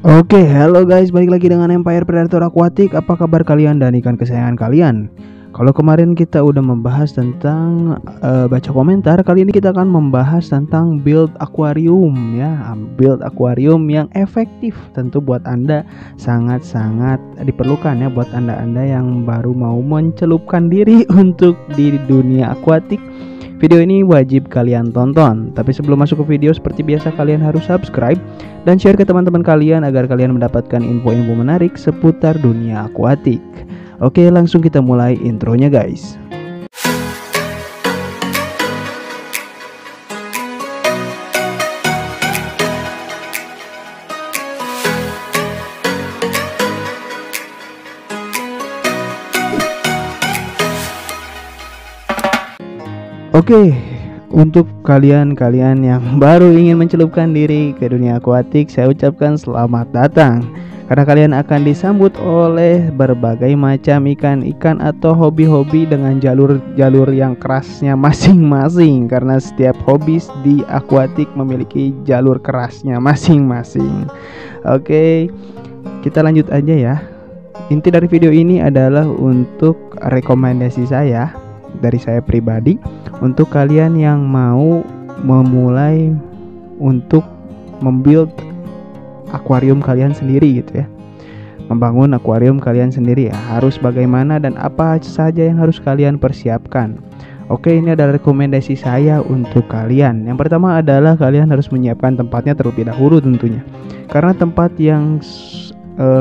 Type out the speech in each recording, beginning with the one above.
Oke, halo guys, balik lagi dengan Empire Predator Aquatic. Apa kabar kalian dan ikan kesayangan kalian? Kalau kemarin kita udah membahas tentang baca komentar, kali ini kita akan membahas tentang build akuarium ya, build akuarium yang efektif. Tentu buat Anda sangat-sangat diperlukan ya, buat Anda yang baru mau mencelupkan diri untuk di dunia akuatik. Video ini wajib kalian tonton. Tapi sebelum masuk ke video, seperti biasa kalian harus subscribe dan share ke teman-teman kalian agar kalian mendapatkan info-info menarik seputar dunia akuatik. Oke, langsung kita mulai intronya guys. Oke, untuk kalian yang baru ingin mencelupkan diri ke dunia akuatik, saya ucapkan selamat datang. Karena kalian akan disambut oleh berbagai macam ikan-ikan atau hobi-hobi dengan jalur-jalur yang kerasnya masing-masing. Karena setiap hobi di akuatik memiliki jalur kerasnya masing-masing. Oke, kita lanjut aja ya. Inti dari video ini adalah untuk rekomendasi saya, dari saya pribadi, untuk kalian yang mau memulai untuk membuild akuarium kalian sendiri gitu ya, membangun akuarium kalian sendiri ya, harus bagaimana dan apa saja yang harus kalian persiapkan. Oke, ini adalah rekomendasi saya untuk kalian. Yang pertama adalah kalian harus menyiapkan tempatnya terlebih dahulu tentunya, karena tempat yang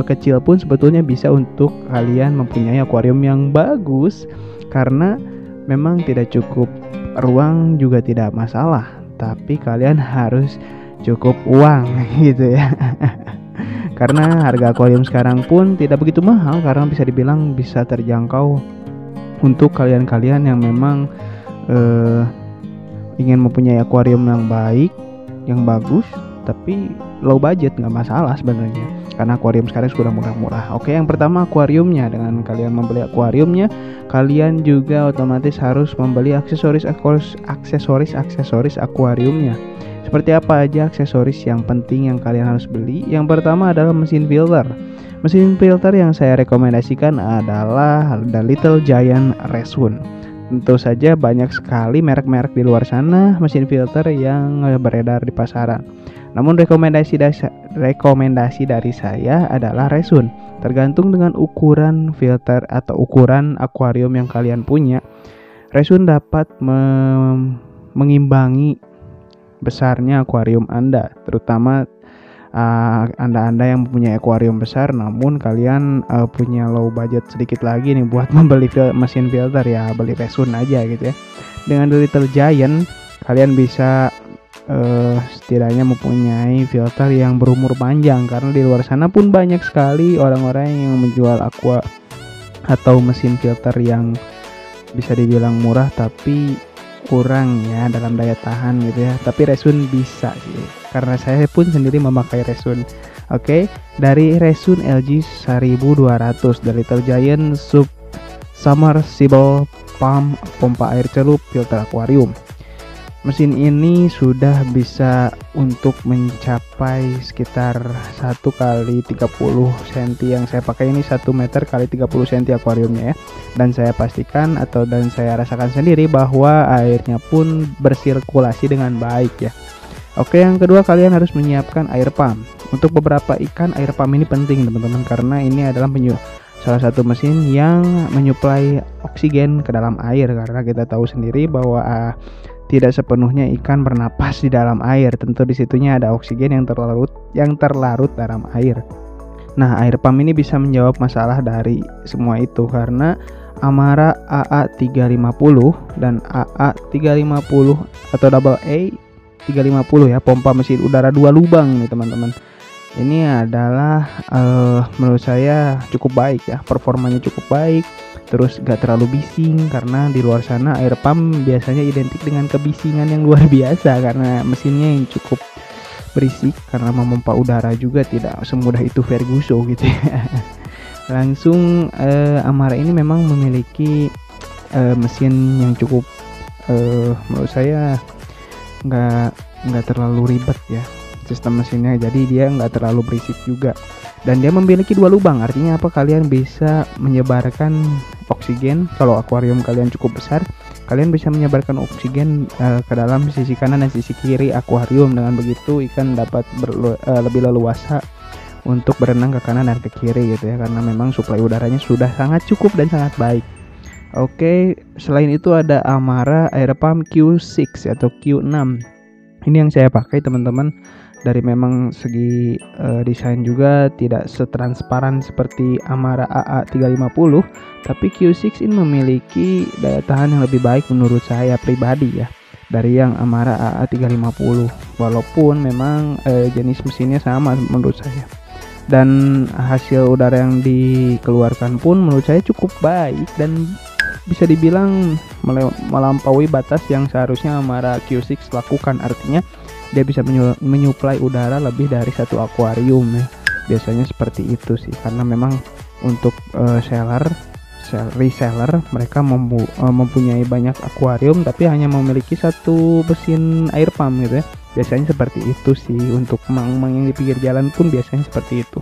kecil pun sebetulnya bisa untuk kalian mempunyai akuarium yang bagus. Karena memang tidak cukup ruang juga tidak masalah, tapi kalian harus cukup uang gitu ya. Karena harga akuarium sekarang pun tidak begitu mahal, karena bisa dibilang bisa terjangkau untuk kalian yang memang ingin mempunyai akuarium yang baik, yang bagus, tapi low budget nggak masalah sebenarnya, karena akuarium sekarang sudah murah-murah. Oke, yang pertama akuariumnya. Dengan kalian membeli akuariumnya, kalian juga otomatis harus membeli aksesoris akuariumnya. Seperti apa aja aksesoris yang penting yang kalian harus beli? Yang pertama adalah mesin filter. Mesin filter yang saya rekomendasikan adalah The Little Giant Resun. Tentu saja banyak sekali merek-merek di luar sana mesin filter yang beredar di pasaran. Namun rekomendasi dari saya adalah Resun. Tergantung dengan ukuran filter atau ukuran akuarium yang kalian punya, Resun dapat mengimbangi besarnya akuarium Anda, terutama Anda yang mempunyai akuarium besar namun kalian punya low budget sedikit lagi nih buat membeli mesin filter, ya beli Resun aja gitu ya. Dengan The Little Giant kalian bisa setidaknya mempunyai filter yang berumur panjang, karena di luar sana pun banyak sekali orang-orang yang menjual aqua atau mesin filter yang bisa dibilang murah tapi kurang ya dalam daya tahan gitu ya. Tapi Resun bisa sih, karena saya pun sendiri memakai Resun. Oke, dari Resun LG 1200 The Little Giant Submersible Pump, pompa air celup filter akuarium. Mesin ini sudah bisa untuk mencapai sekitar 1 kali 30 cm. Yang saya pakai ini 1 meter kali 30 cm akuariumnya ya. Dan saya pastikan dan saya rasakan sendiri bahwa airnya pun bersirkulasi dengan baik ya. Oke, yang kedua kalian harus menyiapkan air pump. Untuk beberapa ikan air pump ini penting teman-teman, karena ini adalah salah satu mesin yang menyuplai oksigen ke dalam air. Karena kita tahu sendiri bahwa tidak sepenuhnya ikan bernapas di dalam air. Tentu disitunya ada oksigen yang terlarut dalam air. Nah, air pump ini bisa menjawab masalah dari semua itu, karena Amara AA350 dan AA350 atau double A 350 ya, pompa mesin udara 2 lubang nih teman-teman. Ini adalah menurut saya cukup baik ya, performanya cukup baik. Terus gak terlalu bising, karena di luar sana air pump biasanya identik dengan kebisingan yang luar biasa karena mesinnya yang cukup berisik, karena memompa udara juga tidak semudah itu Ferguson gitu ya. Langsung Amara ini memang memiliki mesin yang cukup menurut saya nggak terlalu ribet ya. sistem mesinnya, jadi dia nggak terlalu berisik juga. Dan dia memiliki 2 lubang, artinya apa, kalian bisa menyebarkan oksigen. Kalau akuarium kalian cukup besar, kalian bisa menyebarkan oksigen ke dalam sisi kanan dan sisi kiri akuarium. Dengan begitu ikan dapat lebih leluasa untuk berenang ke kanan dan ke kiri gitu ya, karena memang suplai udaranya sudah sangat cukup dan sangat baik. Oke, selain itu ada Amara Air Pump Q6 atau Q6. Ini yang saya pakai teman-teman. Dari memang segi desain juga tidak setransparan seperti Amara AA350, tapi Q6 ini memiliki daya tahan yang lebih baik menurut saya pribadi ya, dari yang Amara AA350. Walaupun memang jenis mesinnya sama menurut saya, dan hasil udara yang dikeluarkan pun menurut saya cukup baik dan bisa dibilang melampaui batas yang seharusnya Amara Q6 lakukan. Artinya dia bisa menyuplai udara lebih dari satu akuarium ya. Biasanya seperti itu sih, karena memang untuk reseller mereka mempunyai banyak akuarium tapi hanya memiliki satu mesin air pump gitu ya. Biasanya seperti itu sih. Untuk mang-mang yang di pinggir jalan pun biasanya seperti itu.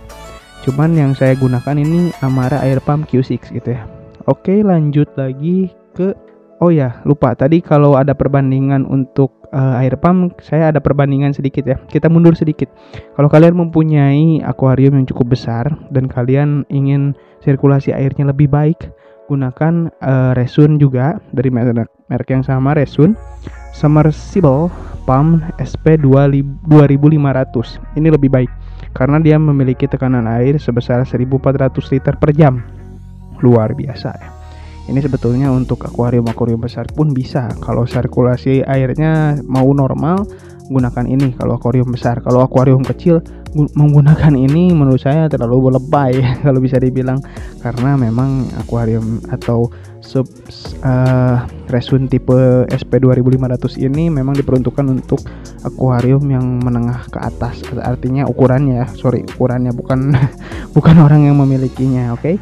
Cuman yang saya gunakan ini Amara Air Pump Q6 gitu ya. Oke, lanjut lagi ke, oh ya lupa tadi, kalau ada perbandingan untuk air pump, saya ada perbandingan sedikit ya. Kita mundur sedikit. Kalau kalian mempunyai akuarium yang cukup besar dan kalian ingin sirkulasi airnya lebih baik, gunakan Resun juga dari merek yang sama, Resun Submersible Pump SP 2500. Ini lebih baik karena dia memiliki tekanan air sebesar 1400 liter per jam. Luar biasa ya. Ini sebetulnya untuk akuarium besar pun bisa. Kalau sirkulasi airnya mau normal, gunakan ini kalau akuarium besar. Kalau akuarium kecil, menggunakan ini menurut saya terlalu lebay kalau bisa dibilang, karena memang akuarium atau Resun tipe SP 2500 ini memang diperuntukkan untuk akuarium yang menengah ke atas. Artinya ukurannya bukan bukan orang yang memilikinya. Oke,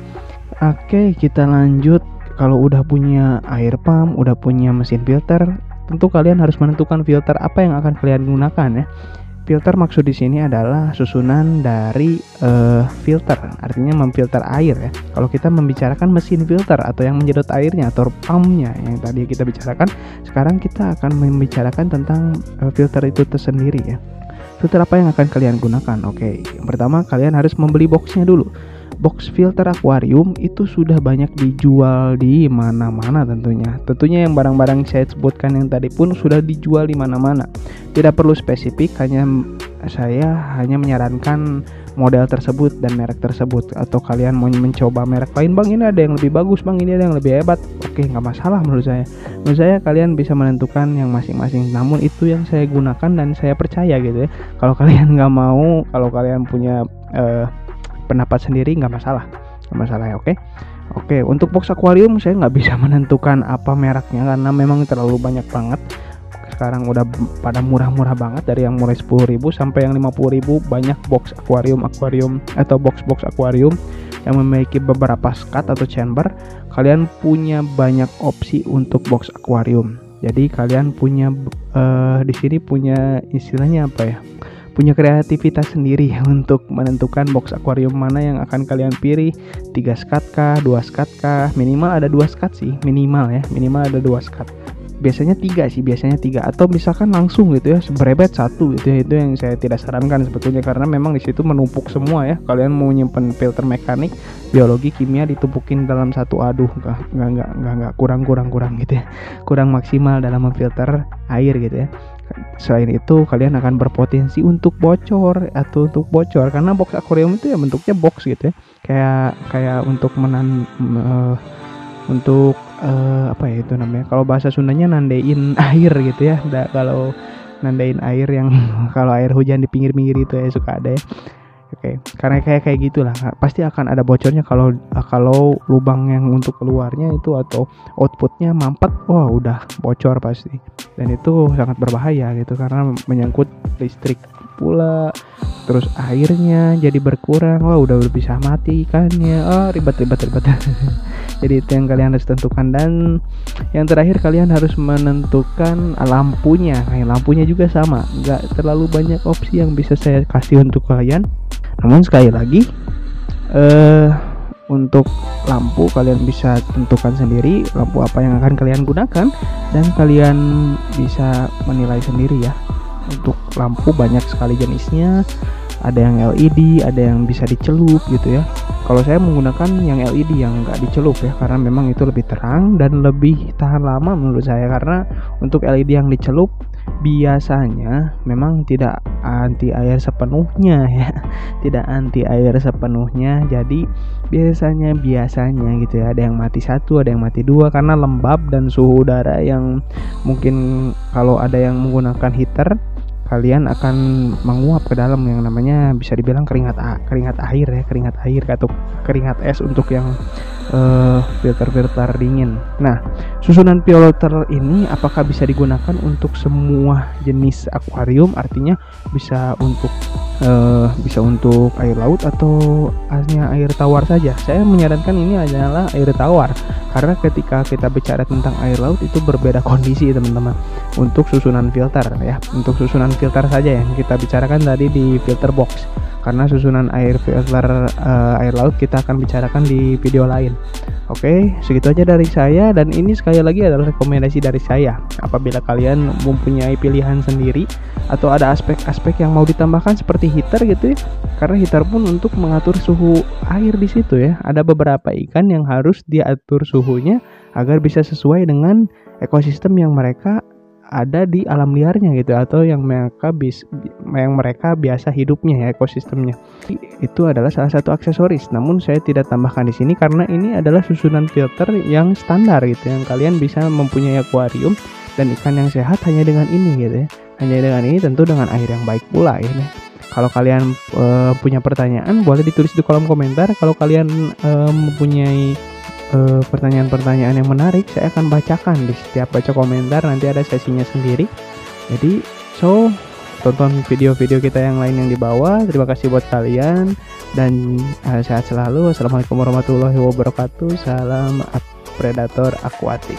kita lanjut. Kalau udah punya air pump, udah punya mesin filter, tentu kalian harus menentukan filter apa yang akan kalian gunakan ya. Filter maksud di sini adalah susunan dari filter, artinya memfilter air ya. Kalau kita membicarakan mesin filter atau yang menyedot airnya atau pumpnya yang tadi kita bicarakan, sekarang kita akan membicarakan tentang filter itu tersendiri ya. Filter apa yang akan kalian gunakan? Oke, yang pertama kalian harus membeli boxnya dulu. Box filter akuarium itu sudah banyak dijual di mana-mana tentunya. Tentunya yang barang-barang saya sebutkan yang tadi pun sudah dijual di mana-mana. Tidak perlu spesifik, saya hanya menyarankan model tersebut dan merek tersebut. Atau kalian mau mencoba merek lain, bang ini ada yang lebih bagus, bang ini ada yang lebih hebat, oke, nggak masalah menurut saya. Menurut saya kalian bisa menentukan yang masing-masing. Namun itu yang saya gunakan dan saya percaya gitu ya. Kalau kalian nggak mau, kalau kalian punya pendapat sendiri, nggak masalah ya. Oke, untuk box akuarium saya nggak bisa menentukan apa mereknya karena memang terlalu banyak banget. Sekarang udah pada murah-murah banget, dari yang mulai 10.000 sampai yang 50.000 banyak box akuarium atau box akuarium yang memiliki beberapa skat atau chamber. Kalian punya banyak opsi untuk box akuarium. Jadi kalian punya di sini punya istilahnya apa ya? Punya kreativitas sendiri untuk menentukan box akuarium mana yang akan kalian pilih. 3 skat kah, 2 skat kah? Minimal ada 2 skat sih, minimal ada 2 skat. Biasanya 3 atau misalkan langsung gitu ya, berebet 1 gitu ya. Itu yang saya tidak sarankan sebetulnya, karena memang di situ menumpuk semua ya. Kalian mau nyimpen filter mekanik, biologi, kimia ditumpukin dalam satu, aduh enggak, kurang gitu ya. Kurang maksimal dalam memfilter air gitu ya. Selain itu kalian akan berpotensi untuk bocor karena box akuarium itu ya bentuknya box gitu ya, kayak untuk apa ya itu namanya, kalau bahasa Sundanya nandein air gitu ya. Kalau nandein air yang kalau air hujan di pinggir-pinggir itu ya suka ada ya. Oke, karena kayak gitulah, pasti akan ada bocornya kalau lubang yang untuk keluarnya itu atau outputnya mampet, wah udah bocor pasti. Dan itu sangat berbahaya gitu karena menyangkut listrik pula, terus airnya jadi berkurang, wah udah bisa mati ikannya, ribet. Jadi itu yang kalian harus tentukan. Dan yang terakhir kalian harus menentukan lampunya. Lampunya juga sama, nggak terlalu banyak opsi yang bisa saya kasih untuk kalian. Namun sekali lagi untuk lampu kalian bisa tentukan sendiri lampu apa yang akan kalian gunakan, dan kalian bisa menilai sendiri ya. Untuk lampu banyak sekali jenisnya, ada yang LED, ada yang bisa dicelup gitu ya. Kalau saya menggunakan yang LED yang nggak dicelup ya, karena memang itu lebih terang dan lebih tahan lama menurut saya. Karena untuk LED yang dicelup biasanya memang tidak anti air sepenuhnya ya, tidak anti air sepenuhnya. Jadi biasanya gitu ya, ada yang mati satu, ada yang mati dua, karena lembab dan suhu udara yang mungkin kalau ada yang menggunakan heater, kalian akan menguap ke dalam yang namanya bisa dibilang keringat air ya, keringat air atau keringat es untuk yang filter dingin. Nah, susunan filter ini apakah bisa digunakan untuk semua jenis akuarium? Artinya bisa untuk air laut atau hanya air tawar saja? Saya menyarankan ini adalah air tawar, karena ketika kita bicara tentang air laut itu berbeda kondisi teman-teman. Untuk susunan filter ya, untuk susunan filter saja yang kita bicarakan tadi di filter box, karena susunan air filter air laut kita akan bicarakan di video lain. Oke, segitu aja dari saya, dan ini sekali lagi adalah rekomendasi dari saya. Apabila kalian mempunyai pilihan sendiri atau ada aspek-aspek yang mau ditambahkan seperti heater gitu ya, karena heater pun untuk mengatur suhu air di situ ya. Ada beberapa ikan yang harus diatur suhunya agar bisa sesuai dengan ekosistem yang mereka ada di alam liarnya gitu, atau yang mereka biasa hidupnya ya, ekosistemnya. Itu adalah salah satu aksesoris, namun saya tidak tambahkan di sini karena ini adalah susunan filter yang standar gitu, yang kalian bisa mempunyai akuarium dan ikan yang sehat hanya dengan ini gitu ya. Hanya dengan ini, tentu dengan air yang baik pula ya. Kalau kalian punya pertanyaan boleh ditulis di kolom komentar. Kalau kalian mempunyai pertanyaan-pertanyaan yang menarik, saya akan bacakan di setiap baca komentar, nanti ada sesinya sendiri. Jadi tonton video-video kita yang lain yang di bawah. Terima kasih buat kalian, dan sehat selalu. Assalamualaikum warahmatullahi wabarakatuh. Salam predator akuatik.